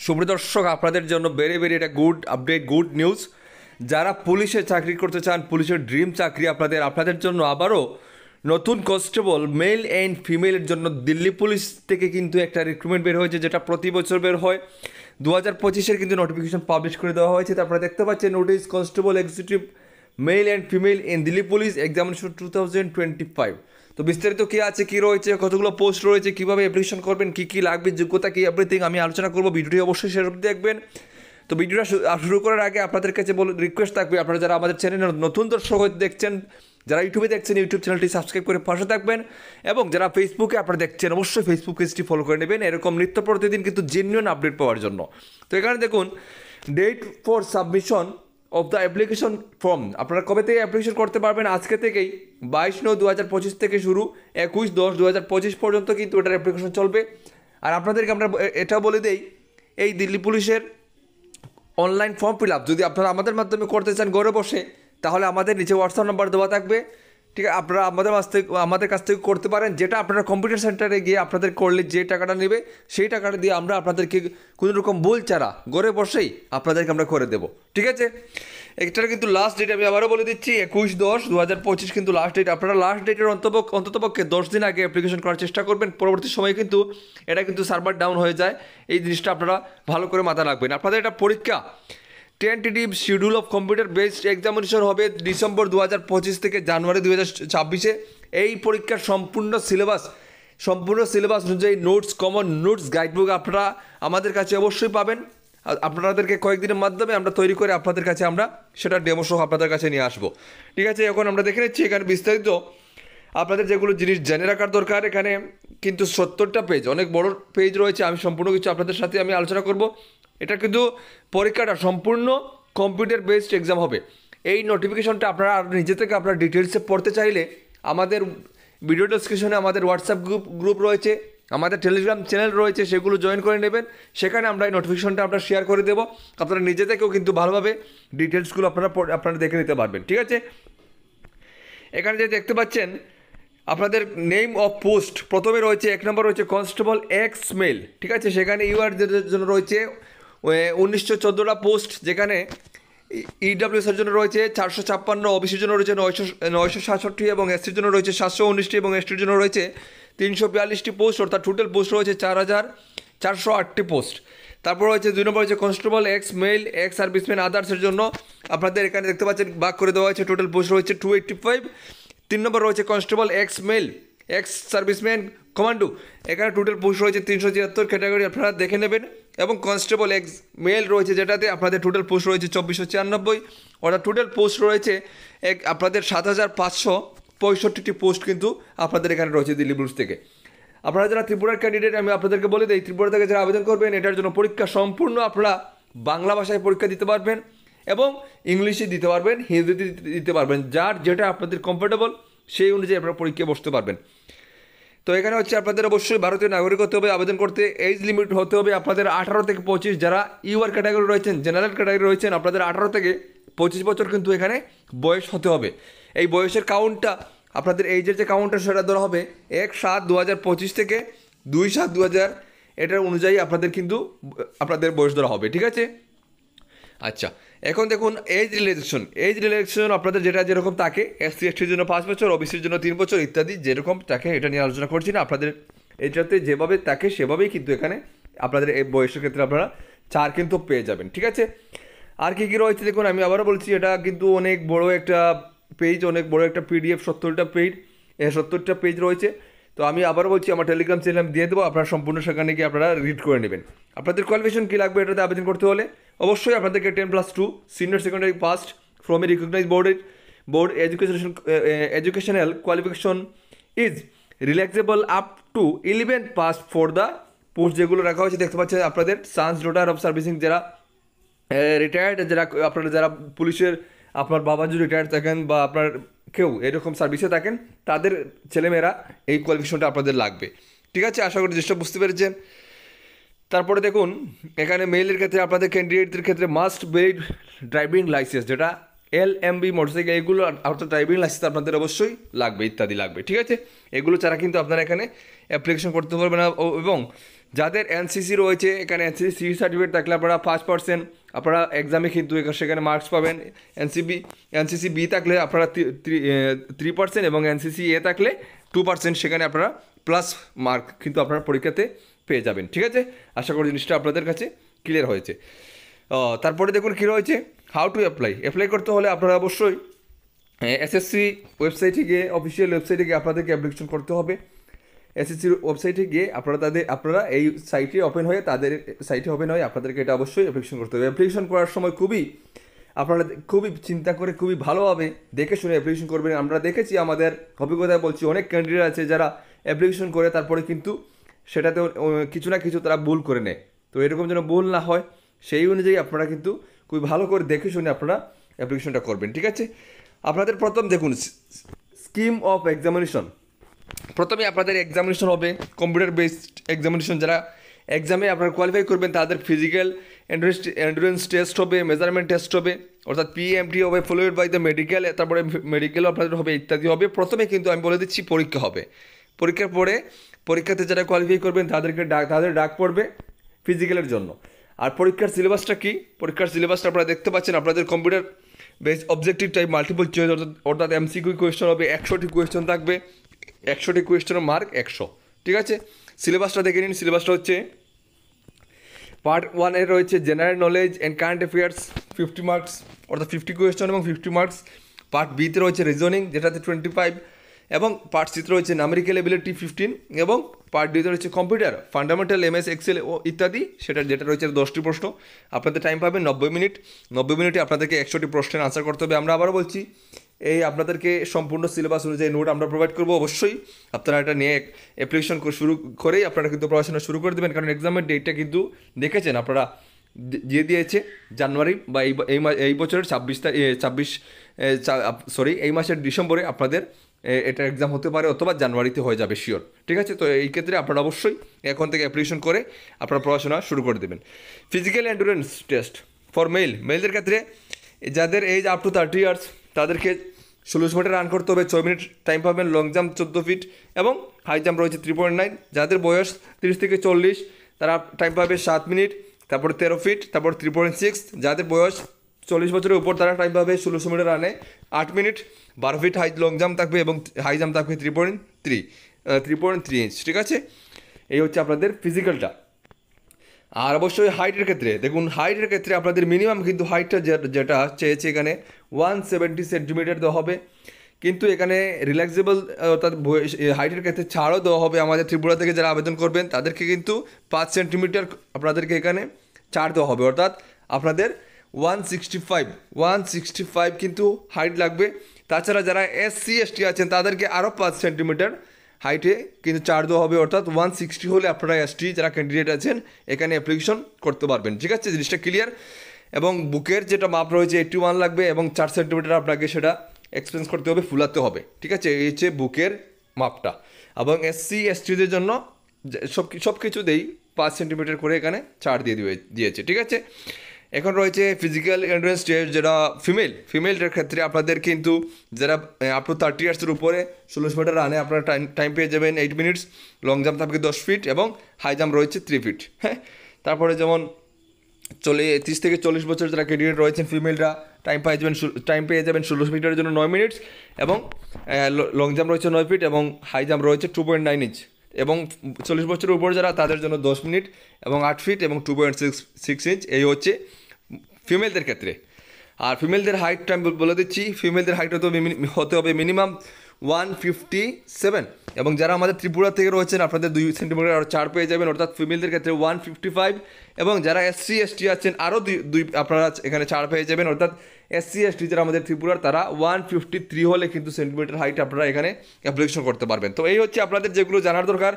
সুপ্রিয় দর্শক, আপনাদের জন্য বেরি একটা গুড আপডেট, গুড নিউজ। যারা পুলিশে চাকরি করতে চান, পুলিশের ড্রিম চাকরি আপনাদের জন্য আবারও নতুন কনস্টেবল মেল অ্যান্ড ফিমেলের জন্য দিল্লি পুলিশ থেকে কিন্তু একটা রিক্রুটমেন্ট বের হয়েছে, যেটা প্রতি বছর বের হয়। 2025-এর কিন্তু নোটিফিকেশন পাবলিশ করে দেওয়া হয়েছে। আপনারা দেখতে পাচ্ছেন notice constable executive male and female in Delhi police examination 2025। তো বিস্তারিত কী আছে, কী রয়েছে, কতগুলো পোস্ট রয়েছে, কীভাবে অ্যাপ্লিকেশন করবেন, কী কী লাগবে, যোগ্যতা কী, এভরিথিং আমি আলোচনা করবো। ভিডিওটি অবশ্যই শেষ অবধি দেখবেন। তো ভিডিওটা শুরু করার আগে আপনাদের কাছে রিকোয়েস্ট থাকবে, আপনারা যারা আমাদের চ্যানেলে নতুন দর্শক হয়ে দেখছেন, যারা ইউটিউবে দেখছেন, ইউটিউব চ্যানেলটি সাবস্ক্রাইব করে পাশে থাকবেন, এবং যারা ফেসবুকে আপনারা দেখছেন অবশ্যই ফেসবুক পেজটি ফলো করে নেবেন এরকম নিত্য প্রতিদিন কিন্তু জেনুইন আপডেট পাওয়ার জন্য। তো এখানে দেখুন, date for submission of the application form. আপনারা কবে থেকে অ্যাপ্লিকেশন করতে পারবেন? আজকে থেকেই 22/9/2025 থেকে শুরু, 21/10/2025 পর্যন্ত কিন্তু এটার অ্যাপ্লিকেশন চলবে। আর আপনাদেরকে আমরা এটাও বলে দেই, এই দিল্লি পুলিশের অনলাইন ফর্ম ফিল আপ যদি আপনারা আমাদের মাধ্যমে করতে চান ঘরে বসে, তাহলে আমাদের নিচে হোয়াটসঅ্যাপ নাম্বার দেওয়া থাকবে, ঠিক আছে? আপনারা আমাদের কাছ থেকে করতে পারেন, যেটা আপনারা কম্পিউটার সেন্টারে গিয়ে আপনাদের করলে যে টাকাটা নেবে সেই টাকাটা দিয়ে আমরা আপনাদেরকে কোনো রকম ভুল ছাড়া ঘরে বসেই আপনাদেরকে আমরা করে দেবো, ঠিক আছে? এটার কিন্তু লাস্ট ডেট আমি আবারও বলে দিচ্ছি, 21/10/2025 কিন্তু লাস্ট ডেট। আপনারা লাস্ট ডেটের অন্ততপক্ষে 10 দিন আগে অ্যাপ্লিকেশন করার চেষ্টা করবেন। পরবর্তী সময়ে কিন্তু এটা কিন্তু সার্ভার ডাউন হয়ে যায়, এই জিনিসটা আপনারা ভালো করে মাথায় রাখবেন। আপনাদের এটা পরীক্ষা tentative schedule of computer based examination হবে ডিসেম্বর 2025 থেকে জানুয়ারি 2026-এ। এই পরীক্ষার সম্পূর্ণ সিলেবাস অনুযায়ী নোটস, কমন নোটস, গাইডবুক আপনারা আমাদের কাছে অবশ্যই পাবেন। আপনাদেরকে কয়েকদিনের মাধ্যমে আমরা তৈরি করে আপনাদের কাছে আমরা সেটা ডেমো সহ আপনাদের কাছে নিয়ে আসবো, ঠিক আছে? এখন আমরা দেখে নিচ্ছি এখানে বিস্তারিত আপনাদের যেগুলো জিনিস জেনে রাখার দরকার। এখানে কিন্তু 70টা পেজ, অনেক বড় পেজ রয়েছে। আমি সম্পূর্ণ কিছু আপনাদের সাথে আমি আলোচনা করব। এটা কিন্তু পরীক্ষাটা সম্পূর্ণ কম্পিউটার বেসড এক্সাম হবে। এই নোটিফিকেশনটা আপনারা নিজে থেকে আপনারা ডিটেলসে পড়তে চাইলে আমাদের ভিডিও ডেসক্রিপশনে আমাদের হোয়াটসঅ্যাপ গ্রুপ রয়েছে, আমাদের টেলিগ্রাম চ্যানেল রয়েছে, সেগুলো জয়েন করে নেবেন। সেখানে আমরা এই নোটিফিকেশনটা আমরা শেয়ার করে দেবো। আপনারা নিজে থেকেও কিন্তু ভালোভাবে ডিটেলসগুলো আপনারা দেখে নিতে পারবেন, ঠিক আছে? এখানে যে দেখতে পাচ্ছেন আপনাদের নেম অফ পোস্ট, প্রথমে রয়েছে 1 নম্বর রয়েছে কনস্টেবল এক্স মেল, ঠিক আছে? সেখানে ইউআরদের জন্য রয়েছে 1914টা পোস্ট, যেখানে ইডাব্লিউএসের জন্য রয়েছে 456, ওবিসির জন্য রয়েছে 967 এবং এসসির জন্য রয়েছে 719 এবং এসটির জন্য রয়েছে 342টি পোস্ট, অর্থাৎ টোটাল পোস্ট রয়েছে 4408টি পোস্ট। তারপর রয়েছে 2 নম্বর রয়েছে constable ex male ex serviceman আদার্সের জন্য। আপনাদের এখানে দেখতে পাচ্ছেন ভাগ করে দেওয়া হয়েছে, টোটাল পোস্ট রয়েছে 285। 3 নম্বর রয়েছে constable ex male ex serviceman commando, এখানে টোটাল পোস্ট রয়েছে 373 ক্যাটাগরি, আপনারা দেখে নেবেন। এবং কনস্টেবল এক্স মেল রয়েছে, যেটাতে আপনাদের টোটাল পোস্ট রয়েছে 2496, অর্থাৎ টোটাল পোস্ট রয়েছে আপনাদের 7565টি পোস্ট কিন্তু আপনাদের এখানে রয়েছে দিল্লি পুলিশ থেকে। আপনারা যারা ত্রিপুরার ক্যান্ডিডেট, আমি আপনাদেরকে বলে দিই, ত্রিপুরা থেকে যারা আবেদন করবেন এটার জন্য পরীক্ষা সম্পূর্ণ আপনারা বাংলা ভাষায় পরীক্ষা দিতে পারবেন এবং ইংলিশে দিতে পারবেন, হিন্দিতে দিতে পারবেন। যার যেটা আপনাদের কমফোর্টেবল সেই অনুযায়ী আপনারা পরীক্ষায় বসতে পারবেন। তো এখানে হচ্ছে আপনাদের অবশ্যই ভারতীয় নাগরিক হতে হবে। আবেদন করতে এজ লিমিট হতে হবে আপনাদের 18 থেকে 25। যারা ইউআর ক্যাটাগরি রয়েছেন, জেনারেল ক্যাটাগরি রয়েছেন, আপনাদের 18 থেকে 25 বছর কিন্তু এখানে বয়স হতে হবে। এই বয়সের কাউন্টটা আপনাদের এইজের যে কাউন্টটা সেটা ধরা হবে 1/7/2025 থেকে 2/7/2000, এটার অনুযায়ী আপনাদের কিন্তু আপনাদের বয়স ধরা হবে, ঠিক আছে? আচ্ছা, এখন দেখুন এজ রিল্যাক্সেশন আপনাদের যেটা যেরকম থাকে, এসসি এসটির জন্য 5 বছর, ওবিসির জন্য 3 বছর ইত্যাদি যেরকম থাকে, এটা নিয়ে আলোচনা করছি না। আপনাদের এটাতে যেভাবে থাকে সেভাবেই কিন্তু এখানে আপনাদের এই বয়সের ক্ষেত্রে আপনারা 4 কিন্তু পেয়ে যাবেন, ঠিক আছে? আর কী কী রয়েছে দেখুন, আমি আবারও বলছি, এটা কিন্তু অনেক বড় একটা পেজ, অনেক বড় একটা পিডিএফ, 70টা পেজ রয়েছে। তো আমি আবারও বলছি, আমার টেলিগ্রাম চ্যানেল আমি দিয়ে দেবো, আপনারা সম্পূর্ণ সেখানে গিয়ে আপনারা রিড করে নেবেন। আপনাদের কোয়ালিফিকেশন কী লাগবে এটাতে আবেদন করতে হলে? অবশ্যই আপনাদেরকে 10+2 senior secondary passed from a recognise board educational qualification is relaxable up to 11 pass for the post, যেগুলো রাখা হয়েছে দেখতে পাচ্ছেন আপনাদের সান্স ডটার অফ সার্ভিসিং, যারা রিটায়ার্ড, আপনারা যারা পুলিশের আপনার বাবা যদি রিটায়ার্ড থাকেন বা আপনার কেউ এরকম সার্ভিসে থাকেন, তাদের ছেলেমেয়েরা এই কোয়ালিফিকেশনটা আপনাদের লাগবে, ঠিক আছে? আশা করি জিনিসটা বুঝতে পেরেছেন। তারপরে দেখুন, এখানে মেলের ক্ষেত্রে আপনাদের ক্যান্ডিডেটদের ক্ষেত্রে মাস্ট ভ্যালিড ড্রাইভিং লাইসেন্স, যেটা LMB মোটরসাইকেল, এগুলো অর্থাৎ ড্রাইভিং লাইসেন্স আপনাদের অবশ্যই লাগবে, ইত্যাদি লাগবে, ঠিক আছে? এগুলো ছাড়া কিন্তু আপনারা এখানে অ্যাপ্লিকেশন করতে পারবেন না। এবং যাদের এনসিসি রয়েছে এখানে এনসিসি সার্টিফিকেট থাকলে আপনারা 5% আপনারা এক্সামে কিন্তু সেখানে মার্কস পাবেন। এনসিসি বি থাকলে আপনারা 3% এবং এনসিসি এ থাকলে 2% সেখানে আপনারা প্লাস মার্ক কিন্তু আপনারা পরীক্ষাতে পেয়ে যাবেন। ঠিক আছে, আশা করি জিনিসটা আপনাদের কাছে ক্লিয়ার হয়েছে। তারপরে দেখুন কী রয়েছে, হাউ টু অ্যাপ্লাই করতে হলে আপনারা অবশ্যই এসএসসি ওয়েবসাইটে গিয়ে, অফিসিয়াল ওয়েবসাইটে গিয়ে আপনাদেরকে অ্যাপ্লিকেশন করতে হবে। এসএসসির ওয়েবসাইটে গিয়ে আপনারা এই সাইটে ওপেন হয়ে আপনাদেরকে এটা অবশ্যই অ্যাপ্লিকেশন করতে হবে। অ্যাপ্লিকেশন করার সময় আপনারা খুবই চিন্তা করে খুবই ভালোভাবে দেখে শুনে অ্যাপ্লিকেশন করবেন। আমরা দেখেছি, আমাদের অভিজ্ঞতায় বলছি, অনেক ক্যান্ডিডেট আছে যারা অ্যাপ্লিকেশন করে তারপরে কিন্তু সেটাতে কিছু না কিছু তারা ভুল করে নেয়। তো এরকম যেন ভুল না হয় সেই অনুযায়ী আপনারা কিন্তু খুবই ভালো করে দেখে শুনে আপনারা অ্যাপ্লিকেশনটা করবেন। ঠিক আছে, আপনাদের প্রথম দেখুন স্কিম অফ এক্সামিনেশন। প্রথমে আপনাদের এক্সামিনেশন হবে কম্পিউটার বেসড এক্সামিনেশন। যারা এক্সামে আপনারা কোয়ালিফাই করবেন তাদের ফিজিক্যাল এন্ডুরেন্স টেস্ট হবে, মেজারমেন্ট টেস্ট হবে, অর্থাৎ পিএমটি হবে, ফলোয়েড বাই দ্য মেডিকেল, তারপরে মেডিকেলও আপনাদের হবে, ইত্যাদি হবে। প্রথমে কিন্তু আমি বলে দিচ্ছি পরীক্ষা হবে। পরীক্ষার পরে পরীক্ষাতে যারা কোয়ালিফাই করবেন তাদের ডাক পড়বে ফিজিক্যালের জন্য। আর পরীক্ষার সিলেবাসটা কি? পরীক্ষার সিলেবাসটা আপনারা দেখতে পাচ্ছেন, আপনাদের computer base objective type multiple choice, অর্থাৎ এমসিকিউ কোয়েশ্চেন হবে, 100টি কোয়েশ্চেন থাকবে, 100টি কোয়েশ্চেনের মার্ক 100। ঠিক আছে, সিলেবাসটা দেখে নিন। সিলেবাসটা হচ্ছে পার্ট 1 এর রয়েছে general knowledge and current affairs 50 marks, অর্থাৎ 50 কোয়েশ্চেন এবং 50 মার্কস। পার্ট বিতে রয়েছে রিজনিং, যেটাতে 25, এবং পার্ট সিতে রয়েছে নামেরিক্যাল এবিলিটি 15, এবং পার্ট ডিতে রয়েছে কম্পিউটার ফান্ডামেন্টাল, এমএস এক্সেল ও ইত্যাদি, যেটা রয়েছে 10টি প্রশ্ন। আপনাদের টাইম পাবেন 90 মিনিট। 90 মিনিটে আপনাদেরকে 100টি প্রশ্নের আনসার করতে হবে। আমরা আবারও বলছি, এই আপনাদেরকে সম্পূর্ণ সিলেবাস অনুযায়ী নোট আমরা প্রোভাইড করবো। অবশ্যই আপনারা এটা নিয়ে অ্যাপ্লিকেশন শুরু করেই আপনারা কিন্তু পড়াশোনা শুরু করে দেবেন, কারণ এক্সামের ডেটটা কিন্তু দেখেছেন আপনারা দিয়ে দিয়েছে জানুয়ারি বা এই বছরের 26 এই মাসের ডিসেম্বরে আপনাদের এটা এক্সাম হতে পারে, অথবা জানুয়ারিতে হয়ে যাবে শিওর। ঠিক আছে, তো এই ক্ষেত্রে আপনারা অবশ্যই এখন থেকে অ্যাপ্লিকেশন করে আপনারা পড়াশোনা শুরু করে দেবেন। ফিজিক্যাল এন্ডুরেন্স টেস্ট ফর মেলদের ক্ষেত্রে যাদের এজ আপ টু 30 ইয়ার্স তাদেরকে 16 মিনিটে রান করতে হবে, 6 মিনিট টাইম পাবেন। লং জাম্প 14 ফিট এবং হাই জাম্প রয়েছে 3.9। যাদের বয়স 30 থেকে 40 তারা টাইম পাবে 7 মিনিট, তারপরে 13 ফিট, তারপর 3.6। যাদের বয়স 40 বছরের উপর তারা টাইম পাবে 16 মিনিট রানে 8 মিনিট, 12 ফিট লং জাম্প থাকবে এবং হাই জাম্প থাকবে 3.3 ইঞ্চ। ঠিক আছে, এই হচ্ছে আপনাদের ফিজিক্যালটা। আর অবশ্যই হাইটের ক্ষেত্রে দেখুন, হাইটের ক্ষেত্রে আপনাদের মিনিমাম কিন্তু হাইটটা যেটা চেয়েছে এখানে 170 সেন্টিমিটার দেওয়া হবে, কিন্তু এখানে রিল্যাক্সেবল অর্থাৎ হাইটের ক্ষেত্রে ছাড়ও দেওয়া হবে। আমাদের ত্রিপুরা থেকে যারা আবেদন করবেন তাদেরকে কিন্তু 5 সেন্টিমিটার আপনাদেরকে এখানে ছাড় দেওয়া হবে, অর্থাৎ আপনাদের 165 কিন্তু হাইট লাগবে। তাছাড়া যারা SC ST আছেন তাদেরকে আরও 5 সেন্টিমিটার হাইটে কিন্তু ছাড় দেওয়া হবে, অর্থাৎ 160 হলে আপনারা ST যারা ক্যান্ডিডেট আছেন এখানে অ্যাপ্লিকেশন করতে পারবেন। ঠিক আছে, জিনিসটা ক্লিয়ার। এবং বুকের যেটা মাপ রয়েছে 81 লাগবে এবং 4 সেন্টিমিটার আপনাকে সেটা এক্সপেন্স করতে হবে, ফুলাতে হবে। ঠিক আছে, এই হচ্ছে বুকের মাপটা। এবং SC STদের জন্য সব কিছুতেই 5 সেন্টিমিটার করে এখানে ছাড় দিয়েছে। ঠিক আছে, এখন রয়েছে ফিজিক্যাল এন্ডুরেন্স টেস্ট, যেটা ফিমেলদের ক্ষেত্রে আপনাদের কিন্তু যারা আপ টু 30 ইয়ার্সের উপরে 16 মিটার রানে আপনারা টাইম পেয়ে যাবেন 8 মিনিটস, লং জাম্প থাকবে 10 ফিট এবং হাই জাম্প রয়েছে 3 ফিট। হ্যাঁ, তারপরে যেমন 30 থেকে 40 বছর যারা ক্যান্ডিডেট রয়েছেন ফিমেলরা টাইম পেয়ে যাবেন 16 মিটারের জন্য 9 মিনিটস, এবং লং জাম্প রয়েছে 9 ফিট এবং হাই জাম্প রয়েছে 2.9 ইঞ্চ, এবং 40 বছরের উপর যারা তাদের জন্য 10 মিনিট এবং 8 ফিট এবং 2.6 ইঞ্চ। এই হচ্ছে ফিমেলদের ক্ষেত্রে। আর ফিমেলদের হাইটটা আমি বলে দিচ্ছি, ফিমেলদের হাইট হতে হবে মিনিমাম 157, এবং যারা আমাদের ত্রিপুরা থেকে রয়েছেন আপনাদের 2 সেন্টিমিটার আরও ছাড় পেয়ে যাবেন, অর্থাৎ ফিমেলদের ক্ষেত্রে 155, এবং যারা SC ST আছেন আরও দুই আপনারা এখানে ছাড় পেয়ে যাবেন, অর্থাৎ SC ST যারা আমাদের ত্রিপুরার তারা 153 হলে কিন্তু সেন্টিমিটার হাইট আপনারা এখানে অ্যাপ্লিকেশন করতে পারবেন। তো এই হচ্ছে আপনাদের যেগুলো জানার দরকার,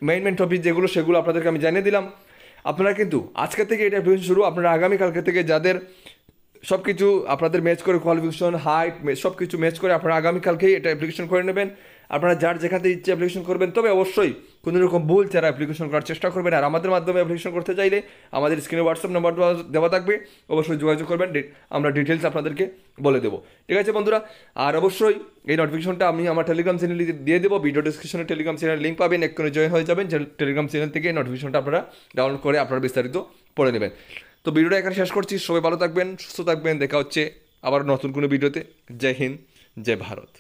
মেইন টপিক যেগুলো সেগুলো আপনাদেরকে আমি জানিয়ে দিলাম। আপনারা কিন্তু আজকে থেকে এটা অ্যাপ্লিকেশন শুরু, আপনারা আগামীকালকে থেকে যাদের সব কিছু আপনাদের ম্যাচ করে কোয়ালিফিকেশন হাইট সব কিছু ম্যাচ করে আপনারা আগামীকালকেই এটা অ্যাপ্লিকেশন করে নেবেন। আপনারা যার যেখানে ইচ্ছে অ্যাপ্লিকেশন করবেন, তবে অবশ্যই কোনো রকম ভুল ছাড়া অ্যাপ্লিকেশন করার চেষ্টা করবেন। আর আমাদের মাধ্যমে অ্যাপ্লিকেশন করতে চাইলে আমাদের স্ক্রিনে হোয়াটসঅ্যাপ নাম্বার দেওয়া থাকবে, অবশ্যই যোগাযোগ করবেন, আমরা ডিটেলস আপনাদেরকে বলে দেবো। ঠিক আছে বন্ধুরা, আর অবশ্যই এই নোটিফিকেশনটা আমি আমার টেলিগ্রাম চ্যানেলে দিয়ে দেবো, ভিডিও ডিসক্রিপশনে টেলিগ্রাম চ্যানেল লিঙ্ক পাবেন, এক্ষুনি জয়েন হয়ে যাবেন, টেলিগ্রাম চ্যানেল থেকে নোটিফিকেশনটা আপনারা ডাউনলোড করে আপনারা বিস্তারিত পড়ে নেবেন। তো ভিডিওটা এখানে শেষ করছি, সবাই ভালো থাকবেন, সুস্থ থাকবেন, দেখা হচ্ছে আবার নতুন কোনো ভিডিওতে। জয় হিন্দ, জয় ভারত।